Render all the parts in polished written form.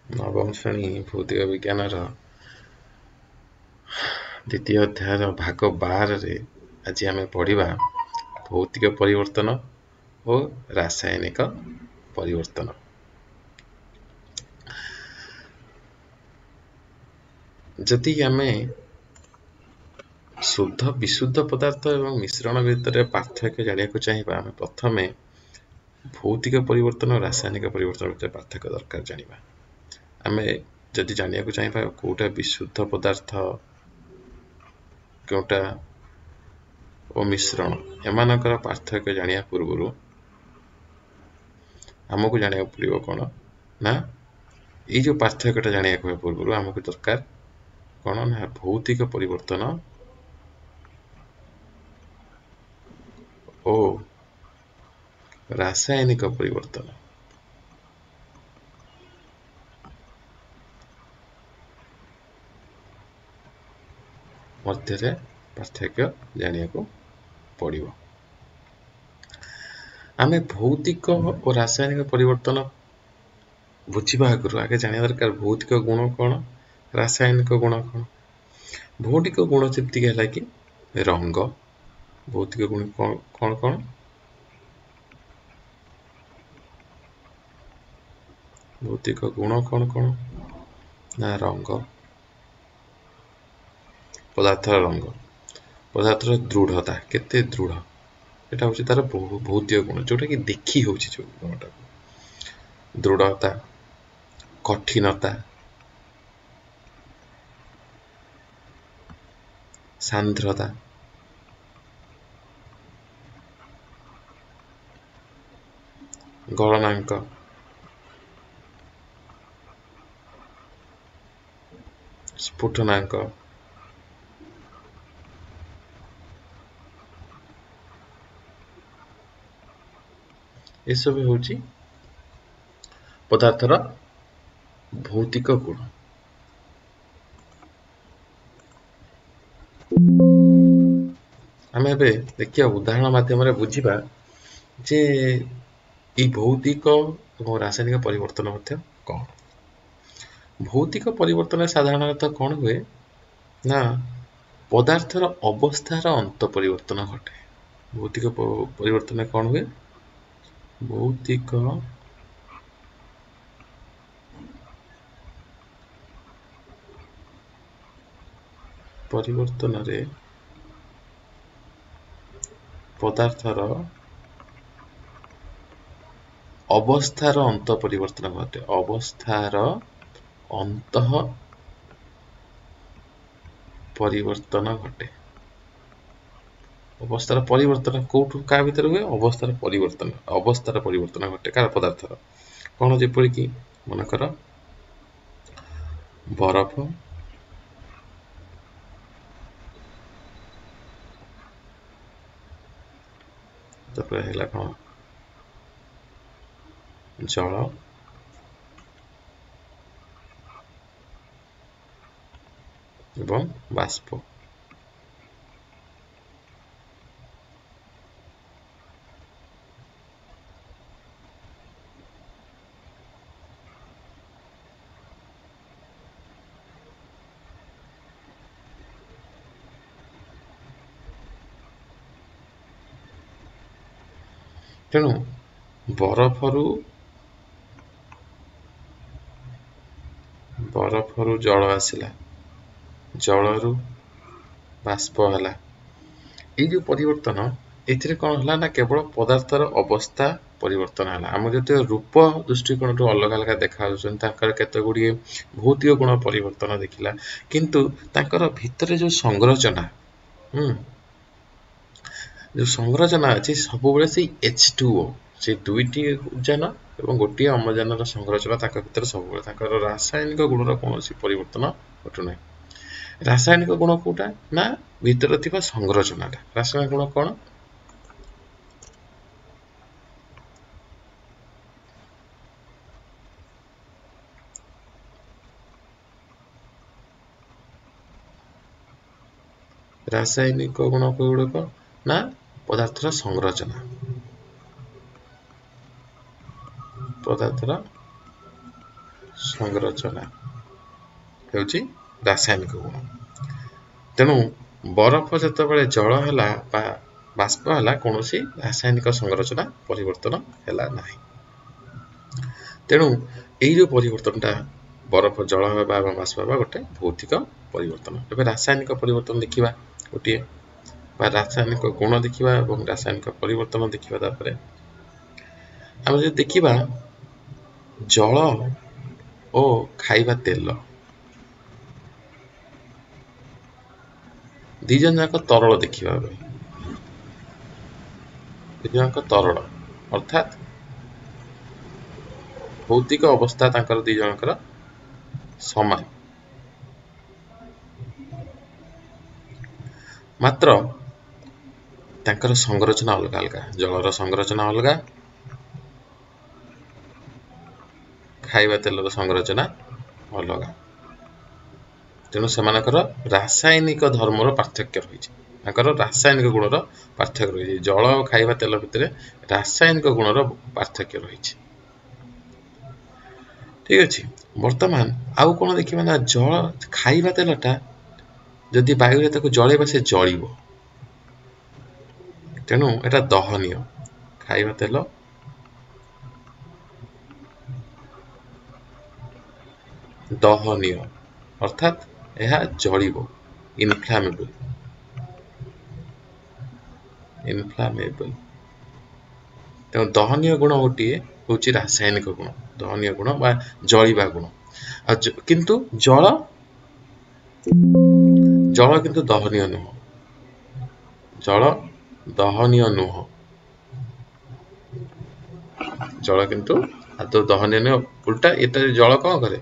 नवम श्रेणी भौतिक विज्ञान द्वितीय अध्याय भाग 12 रे आज आम पढ़ा भौतिक परिवर्तन और रासायनिक परिवर्तन। जदि आम शुद्ध विशुद्ध पदार्थ एवं मिश्रण भितर पार्थक्य जाना चाहिए आम प्रथम भौतिक परिवर्तन और रासायनिक परिवर्तन भितर पार्थक्य दरकार जाना। आम जदि जाना चाहिए कोटा विशुद्ध पदार्थ कोटा और मिश्रण एमानकर पार्थक्य जाना पूर्व आमको जाना पड़ो कौन ना ये जो पार्थक्यटा जाना पूर्व आमको दरकार कौन ना भौतिक परिवर्तन और रासायनिक परिवर्तन। मध्य पार्थक्य जाना पड़ो। आम भौतिक और रासायनिक परिवर्तन बुझा आगे आगे जाना दरकार भौतिक गुण कौन रासायनिक गुण कौन। भौतिक गुण जमती है कि रंग भौतिक गुण कौन कौन भौतिक गुण कौन कौन ना रंग पदार्थर रंग पदार्थर दृढ़ता केते दृढ़ एटा होची तार भौतिक गुण जोटा कि देखी होची जो गुणटा दृढ़ता कठिनता सांद्रता गलनांक स्फुटनांक ये सब होची पदार्थर भौतिक गुण। आम ए देखिए उदाहरण माध्यम बुझा जे ये भौतिक और रासायनिक परिवर्तन कौन। भौतिक परिवर्तन साधारणतः कौन हुए ना पदार्थर अवस्थार अंत परिवर्तन घटे। भौतिक परिवर्तन कौन हुए भौतिक परिवर्तन रे पदार्थर अवस्थार अंत परिवर्तन घटे। अवस्थार अंत परिवर्तन घटे। अवस्थार परिवर्तन कोठू का भीतर हुए अवस्थार परिवर्तन घटे कार पदार्थर कौन जेपरि कि मनकर बरफ है कौन जल एवं बाष्प। तेणु बरफरु जल आसला जलरु बाष्प है ये जो परिवर्तन ए कौन है ना केवल पदार्थर अवस्था परिवर्तन है। आम जो रूप दृष्टिकोण अलग अलग देखा केते गुड़िए भौतिक गुण परिवर्तन देखला किंतु तांकर भितर जो संरचना जो संरचना अच्छे सब से H2O से दुईटी उजान और गोटे अम्लजान संरचना भर सब रासायनिक गुणर कौन परिवर्तन घटुना। रासायनिक गुण कोटा ना भीतर थिबा संरचना रासायनिक गुण कौन रासायनिक गुण गुड़िक ना पदार्थर संरचना पदार्थर संरचना हेउची रासायनिक गुण तेणु बरफ जेतेबेले जल हैला बा बाष्प हैला कोनोसी रासायनिक संरचना परिवर्तन हैला नाही तेणु एई जो परिवर्तनटा बरफ जल हेबा एवं बाष्प हेबा गोटे भौतिक परिवर्तन एबे रासायनिक परिवर्तन देखिबा गोटे बा रासायनिक गुण देखिबा एवं रासायनिक परिवर्तन देखिबा तापरे हम जे देखिबा जल ओ खाइबा तेल दिजन जाक तरल देखिबा दिजन जाक तरल अर्थात भौतिक अवस्था तांकर दिजनकर समान मात्र तांकर संरचना अलग अलग जलर संरचना अलग खाइबा तेलर संरचना अलग तेणु सेमानकर रासायनिक धर्मर पार्थक्य रही रासायनिक गुणर पार्थक्य रही जल और खाइबा तेल भितर रासायनिक गुणर पार्थक्य रही ठीक अच्छे वर्तमान आउ कौन देखिए ना जल खाइबा तेलटा जदि वायु ताको जलैबा से जलिबो तेणु एटा दहनीय खाइबा तेल दहनीय अर्थात यह जलिबो इनफ्लामेबल तेणु दहनीय गुण गोटे हूँ रासायनिक गुण दहनीय गुण बा जलिबा गुण किंतु जल जल किंतु दहनीय नुह जल दहनीय नुह जल किंतु आदौ दहनीय नुह उल्टा एटा जल कौन करे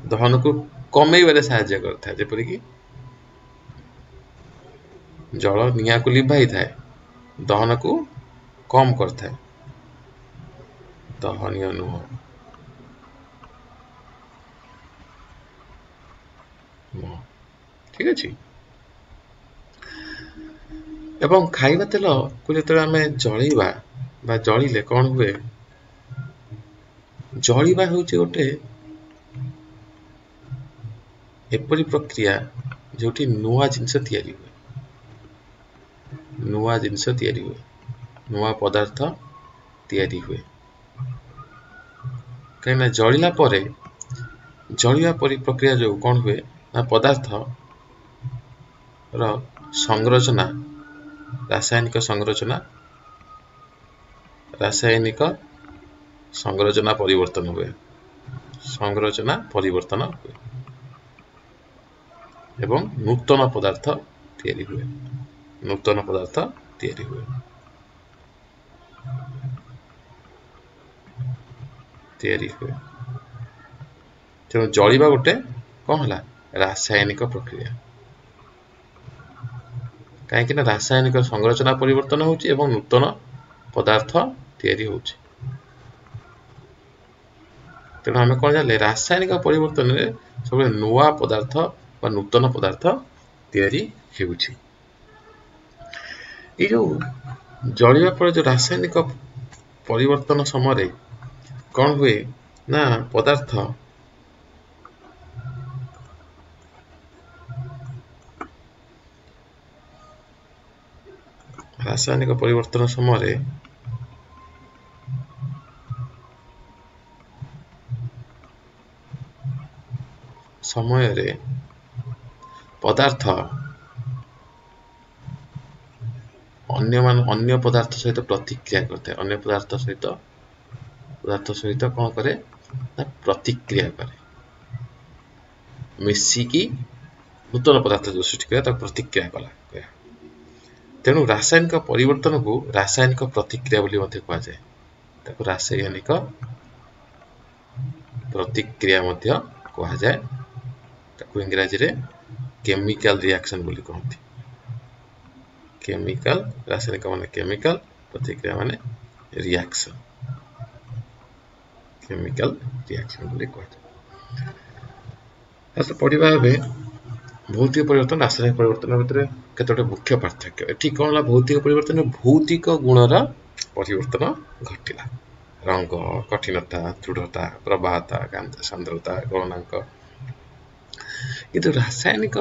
दहन को कमेइबारे साहाय्य करता जेपरि कि जल निया को लिभाई थाए दहन को कम करता है दहनीय नुह ठीक अच्छे एवं खाइबा तेल को जो आम जलैबा बा जलिले कौन हुए जलिबा हूँ गोटे एपरी प्रक्रिया जोटी नुआ जिनस तैयारी हुए नुआ जिनस तैयारी हुए नुआ पदार्थ तैयारी हुए कहीं जलिला जलिया परी प्रक्रिया जो कौन हुए ना पदार्थ रो संरचना रासायनिक संरचना परिवर्तन हुए एवं नूतन पदार्थ तैयारी हुए तेणु जलिबा गोटे कौन है रासायनिक प्रक्रिया कहीं रासायनिक संरचना परिवर्तन होउची एवं नूतन पदार्थ तैयारी होउची तेणु आम कौन जाने रासायनिक परिवर्तन में सब नुआ पदार्थ व नूतन पदार्थ तैयारी होउची ये जो जलिबा पर जो रासायनिक परिवर्तन समय कौन हुए ना पदार्थ रासायनिक परिवर्तन समय रे पदार्थ अन्य पदार्थ सहित प्रतिक्रिया करते अन्य पदार्थ सहित कौन करे ना प्रतिक्रिया करे मिसिकी नूतन पदार्थ जो सृष्टि करे प्रतिक्रिया कला तेणु रासायनिक परिवर्तन को रासायनिक प्रतिक्रिया बोली मध्य कहा जाए ताको रासायनिक प्रतिक्रिया मध्य कहा जाए ताको इंग्रजी रे केमिकल रिएक्शन बोली कहते केमिकल रासायनिक माने केमिकल प्रतिक्रिया माने रिएक्शन केमिकल रिएक्शन बोली कहते तो पढ़िबा बे भौतिक परिवर्तन रासायनिक परिवर्तन भितर केतोटे मुख्य पार्थक्य एठी कोन ला भौतिक परिवर्तन भौतिक गुणर परिवर्तन घटिला रंग कठिनता दृढ़ता प्रवाहता सांद्रता गणनांक किंतु रासायनिक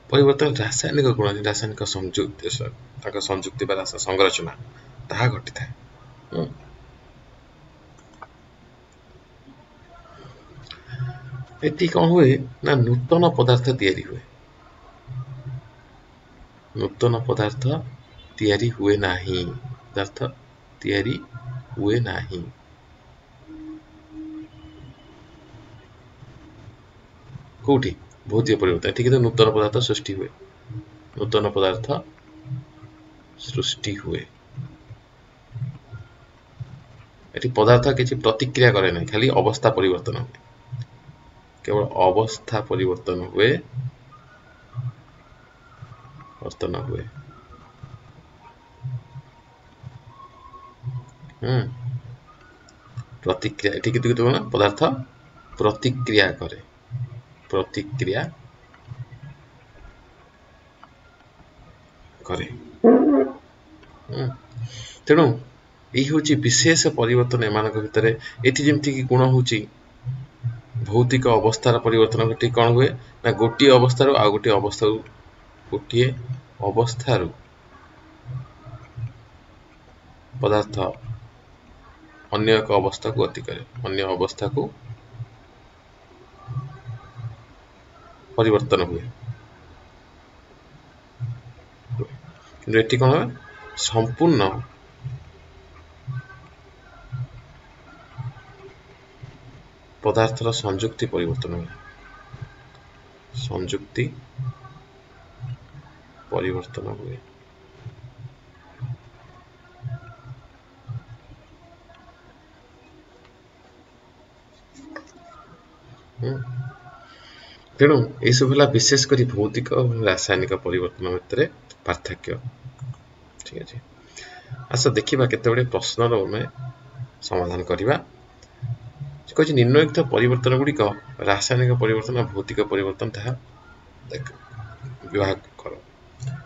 परिवर्तन रासायनिक गुण रासायनिक संयुक्ति रासा संरचना ताहा घटी था एटी कौन हुए ना नूतन पदार्थ तैयारी हुए नूतन पदार्थ तैयारी हुए नाही पदार्थ तैयारी हुए नाही कोठी भौतिक परिवर्तन ठीक है नूतन पदार्थ सृष्टि हुए नूतन पदार्थ सृष्टि हुए एटी पदार्थ किसी प्रतिक्रिया करे ना खाली अवस्था परिवर्तन हुए केवल अवस्था परिवर्तन हुए प्रतिक्रिया एटी कितु कितु ना पदार्थ प्रतिक्रिया करे प्रतिक्रिया करे तेणु यही हूँ विशेष परिवर्तन एम भितर ये जमती कि गुण हूँ भौतिक अवस्थार परिवर्तन घटी कौन हुए ना गोटे अवस्था आउ गोटे अवस्था पदार्थ अन्य एक अवस्था को गति करे अन्य अवस्था को परिवर्तन हुए कि कौन है संपूर्ण पदार्थर संयुक्ति परिवर्तन हुए संयुक्ति परिवर्तन हुए तेणु यह सब है विशेषकर भौतिक और रासायनिक परिवर्तन भितर पार्थक्य ठीक है आस देखा केते प्रश्न समाधान करवा कह निम्नलिखित परिवर्तन गुड़िक रासायनिक परिवर्तन भौतिक परिवर्तन ताहा विभाग कर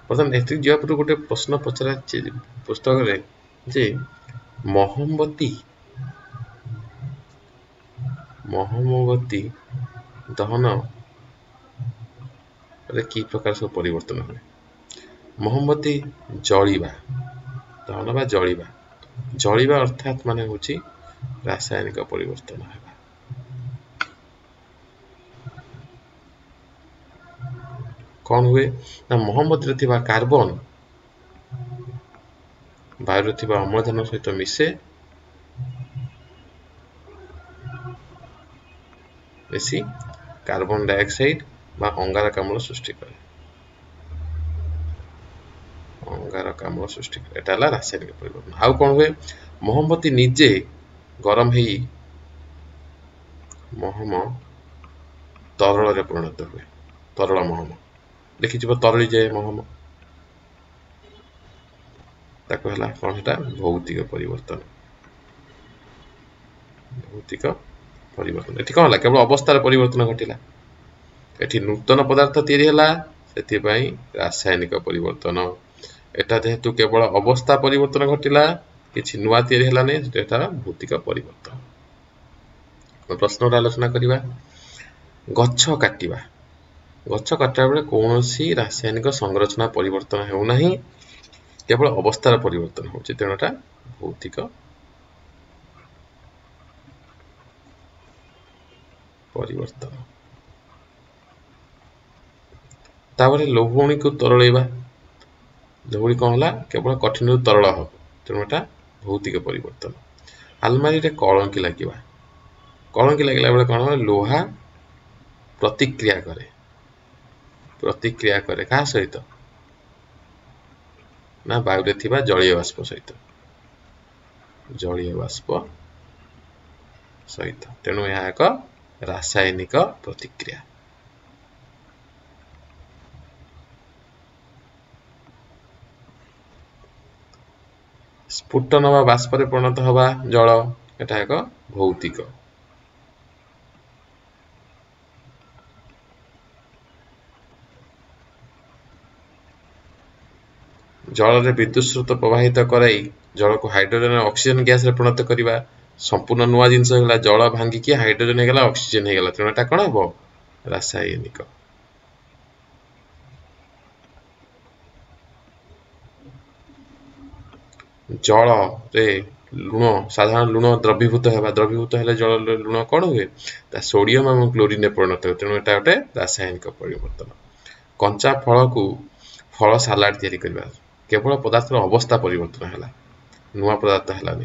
बर्तमान एति जवाब गोटे प्रश्न पचरा पुस्तक जे मोहम्मबती दहन रे की प्रकार सब परिवर्तन हुए मोहम्मबती जलिबा दहन बा जलिबा अर्थात माने होची रासायनिक परिवर्तन है कौन हुए ना मोहम्मबती थिबा कार्बन वायु थिबा अम्लजान सहित मिसे मिसी कार्बन डाइऑक्साइड बा अंगारकाम्ल सृष्टि करे एटा ला रासायनिक परिवर्तन आउ कौन हुए मोहम्मबती निजे गरम ही महम तरल रे परिणत हुए तरल महम देखि तरली जाए महम ताको हला कौन हेटा भौतिक परिवर्तन एठी कौन हला केवल अवस्थार परिवर्तन घटिला एठी नूतन पदार्थ तैयारी हला सेति पई रासायनिक परिवर्तन एटा जेहेतु केवल अवस्था परिवर्तन घटिला किछि नुवा तैयारी हला नै एटा भौतिक परिवर्तन प्रश्न आलोचना करिवा गच्छ काटिबा बेले कौनसी रासायनिक संरचना परिवर्तन हेउ नाही केवल अवस्थार परिवर्तन होछि तेणुटा भौतिक परिवर्तन तापर लौहणी को तरलैबा लौहणी कौन हला केवल कठिन तरल हो तेणुटा भौतिक परिवर्तन आलमारी रे कलंकी लागिला बेले कौन हो लोहा प्रतिक्रिया करे कहा सहित ना वायु रे थिबा जलीय बाष्प सहित तेणु यह एक रासायनिक प्रतिक्रिया स्फुटन बा बाष्प रे परिणत हवा जल एटा एक भौतिक जल रे विद्युत स्रोत प्रवाहित कराई जल को हाइड्रोजन और ऑक्सीजन गैस रे परिणत करिबा संपूर्ण नुआ जिनस होगा जल भांगिकी हाइड्रोजन होगा ऑक्सीजन होगा तेणु एटा कौन हम रासायनिक जल रे लुण साधारण लुण द्रवीभूत है द्रवीभूत है जल लुण कौन हुए सोडियम और क्लोरीन परिणत हुए तेणु एटा गोटे रासायनिक परिवर्तन कंचा फल को फल सालाड तैयारी करबा केवल पदार्थ अवस्था परिवर्तन है नुआ पदार्थ है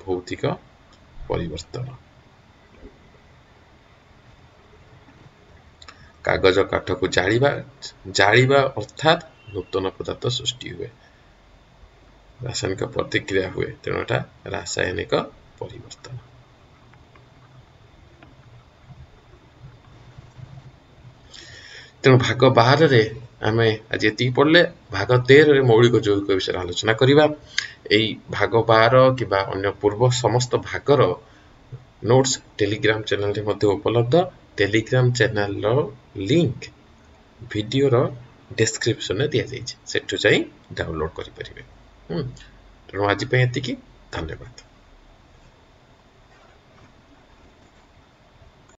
भौतिक परिवर्तन कागज काठ को जालिबा अर्थात नूतन पदार्थ सृष्टि हुए रासायनिक प्रतिक्रिया हुए तेणु एटा रासायनिक परिवर्तन तेणु भाग 12 रे आमे आज एति पढ़ले भाग 13 रे मौलिक जैविक विषय आलोचना करिबा एई भाग 12 किबा अन्य पूर्व समस्त भागर नोट्स टेलीग्राम चैनल रे मध्ये उपलब्ध टेलीग्राम चैनल रो लिंक वीडियो रो डिस्क्रिप्शन में दिया जाइए सेठु जाई डाउनलोड करि परिबे तेणु आज पे एतिकी धन्यवाद।